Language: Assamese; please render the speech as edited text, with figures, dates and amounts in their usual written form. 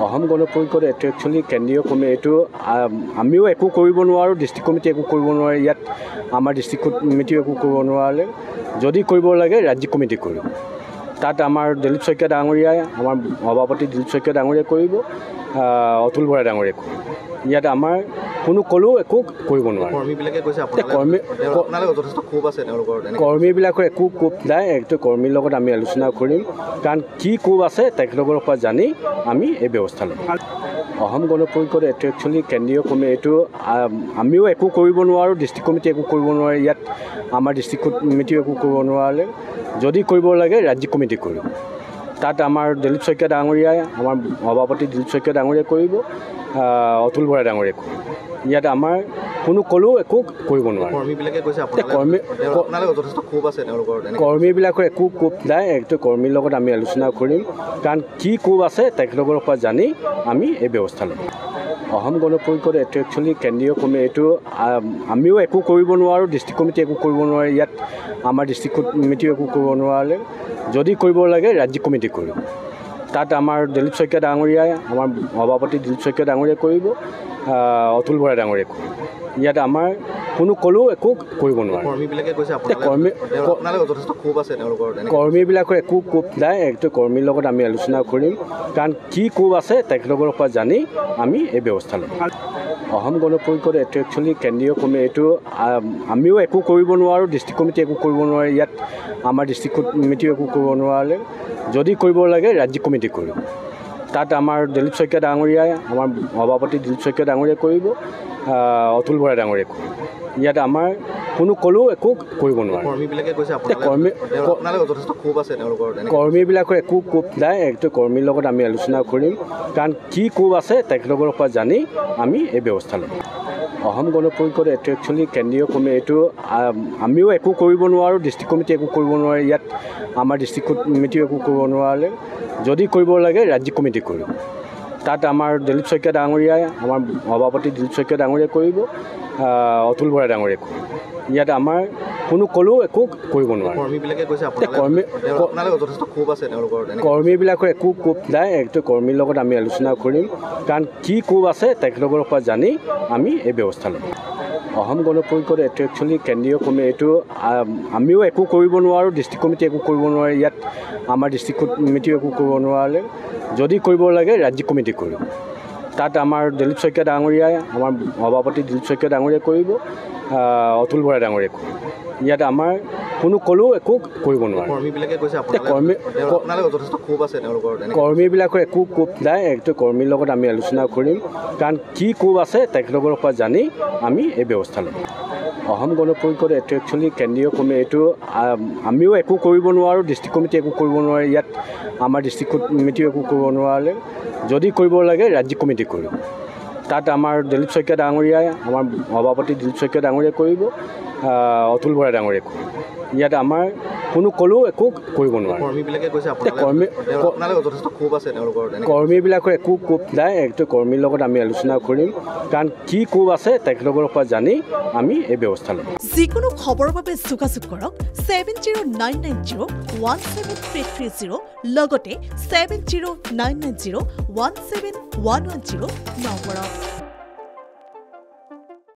অসম গণ পৰিষদ এইটো একচুৱেলি কেন্দ্ৰীয় কমিটি এইটো আমিও একো কৰিব নোৱাৰোঁ ডিষ্ট্ৰিক্ট কমিটি একো কৰিব নোৱাৰে ইয়াত আমাৰ ডিষ্ট্ৰিক্ট কমিটিও একো কৰিব নোৱাৰে যদি কৰিব লাগে ৰাজ্যিক কমিটি কৰিব তাত আমাৰ দিলীপ শইকীয়া ডাঙৰীয়াই আমাৰ সভাপতি দিলীপ শইকীয়া ডাঙৰীয়াই কৰিব অতুল বৰা ডাঙৰীয়াই কৰিব ইয়াত আমাৰ কোনো কলেও একো কৰিব নোৱাৰে কৰ্মীবিলাকৰ একো কোপ নাই এইটো কৰ্মীৰ লগত আমি আলোচনা কৰিম কাৰণ কি কোপ আছে তেখেতলোকৰ পৰা জানি আমি এই ব্যৱস্থা ল'ম অসম গণ পৰিষদ এইটো একচুৱেলি কেন্দ্ৰীয় কমিটি এইটো আমিও একো কৰিব নোৱাৰোঁ ডিষ্ট্ৰিক্ট কমিটি একো কৰিব নোৱাৰে ইয়াত আমাৰ ডিষ্ট্ৰিক্ট কমিটিও একো কৰিব নোৱাৰে যদি কৰিব লাগে ৰাজ্যিক কমিটি কৰিব তাত আমাৰ দিলীপ শইকীয়া ডাঙৰীয়াই আমাৰ সভাপতি দিলীপ শইকীয়া ডাঙৰীয়াই কৰিব অতুল বৰা ডাঙৰীয়াই কৰিব ইয়াত আমাৰ কোনো কলেও একো কৰিব নোৱাৰে কৰ্মীবিলাকৰ একো কোপ নাই এইটো কৰ্মীৰ লগত আমি আলোচনা কৰিম কাৰণ কি কোপ আছে তেখেতলোকৰ পৰা জানি আমি এই ব্যৱস্থা ল'ম অসম গণ পৰিষদ এইটো একচুৱেলি কেন্দ্ৰীয় কমিটি এইটো আমিও একো কৰিব নোৱাৰোঁ ডিষ্ট্ৰিক্ট কমিটি একো কৰিব নোৱাৰে ইয়াত আমাৰ ডিষ্ট্ৰিক্ট কমিটিও একো কৰিব নোৱাৰে যদি কৰিব লাগে ৰাজ্যিক কমিটি কৰিব তাত আমাৰ দিলীপ শইকীয়া ডাঙৰীয়াই আমাৰ সভাপতি দিলীপ শইকীয়া ডাঙৰীয়াই কৰিব অতুল বৰা ডাঙৰীয়াই কৰিব ইয়াত আমাৰ কোনো কলেও একো কৰিব নোৱাৰে কৰ্মীবিলাকৰ একো কোপ নাই এইটো কৰ্মীৰ লগত আমি আলোচনা কৰিম কাৰণ কি কোপ আছে তেখেতলোকৰ পৰা জানি আমি এই ব্যৱস্থা ল'ম অসম গণ পৰিষদ এইটো একচুৱেলি কেন্দ্ৰীয় কমিটি এইটো আমিও একো কৰিব নোৱাৰোঁ ডিষ্ট্ৰিক্ট কমিটি একো কৰিব নোৱাৰে ইয়াত আমাৰ ডিষ্ট্ৰিক্ট কমিটিও একো কৰিব নোৱাৰে যদি কৰিব লাগে ৰাজ্যিক কমিটি কৰিব তাত আমাৰ দিলীপ শইকীয়া ডাঙৰীয়াই আমাৰ সভাপতি দিলীপ শইকীয়া ডাঙৰীয়াই কৰিব অতুল বৰা ডাঙৰীয়াই কৰিব ইয়াত আমাৰ কোনো কলেও একো কৰিব নোৱাৰে কৰ্মীবিলাকৰ একো কোপ নাই এইটো কৰ্মীৰ লগত আমি আলোচনা কৰিম কাৰণ কি কোপ আছে তেখেতলোকৰ পৰা জানি আমি এই ব্যৱস্থা ল'ম অসম গণ পৰিষদ এইটো একচুৱেলি কেন্দ্ৰীয় কমিটি এইটো আমিও একো কৰিব নোৱাৰোঁ ডিষ্ট্ৰিক্ট কমিটি একো কৰিব নোৱাৰে ইয়াত আমাৰ ডিষ্ট্ৰিক্ট কমিটিও একো কৰিব নোৱাৰে যদি কৰিব লাগে ৰাজ্যিক কমিটি কৰিব তাত আমাৰ দিলীপ শইকীয়া ডাঙৰীয়াই আমাৰ সভাপতি দিলীপ শইকীয়া ডাঙৰীয়াই কৰিব অতুল বৰা ডাঙৰীয়াই কৰিব ইয়াত আমাৰ কোনো কলেও একো কৰিব নোৱাৰে কৰ্মীবিলাকৰ একো কোপ নাই এইটো কৰ্মীৰ লগত আমি আলোচনা কৰিম কাৰণ কি কোপ আছে তেখেতলোকৰ পৰা জানি আমি এই ব্যৱস্থা ল'ম অসম গণ পৰিষদ এইটো একচুৱেলি কেন্দ্ৰীয় কমিটি এইটো আমিও একো কৰিব নোৱাৰোঁ ডিষ্ট্ৰিক্ট কমিটি একো কৰিব নোৱাৰে ইয়াত আমাৰ ডিষ্ট্ৰিক্ট কমিটিও একো কৰিব নোৱাৰে যদি কৰিব লাগে ৰাজ্যিক কমিটি কৰিব তাত আমাৰ দিলীপ শইকীয়া ডাঙৰীয়াই আমাৰ সভাপতি দিলীপ শইকীয়া ডাঙৰীয়াই কৰিব অতুল বৰা ডাঙৰীয়াই কৰিব ইয়াত আমাৰ কোনো কলেও একো কৰিব নোৱাৰে কৰ্মীবিলাকৰ একো কোপ নাই এইটো কৰ্মীৰ লগত আমি আলোচনা কৰিম কাৰণ কি কোপ আছে তেখেতলোকৰ পৰা জানি আমি এই ব্যৱস্থা ল'ম অসম গণ পৰিষদ এইটো একচুৱেলি কেন্দ্ৰীয় কমিটি এইটো আমিও একো কৰিব নোৱাৰোঁ ডিষ্ট্ৰিক্ট কমিটি একো কৰিব নোৱাৰে ইয়াত আমাৰ ডিষ্ট্ৰিক্ট কমিটিও একো কৰিব নোৱাৰে যদি কৰিব লাগে ৰাজ্যিক কমিটি কৰিব তাত আমাৰ দিলীপ শইকীয়া ডাঙৰীয়াই আমাৰ সভাপতি দিলীপ শইকীয়া ডাঙৰীয়াই কৰিব অতুল বৰা ডাঙৰীয়াই কৰিব ইয়াত আমাৰ কোনো কলেও একো কৰিব নোৱাৰে কৰ্মীবিলাকৰ একো কোপ নাই এইটো কৰ্মীৰ লগত আমি আলোচনা কৰিম কাৰণ কি কোপ আছে তেখেতলোকৰ পৰা জানি আমি এই ব্যৱস্থা ল'ম যিকোনো খবৰৰ বাবে যোগাযোগ কৰক 7099017330 লগতে 7099017110 নম্বৰত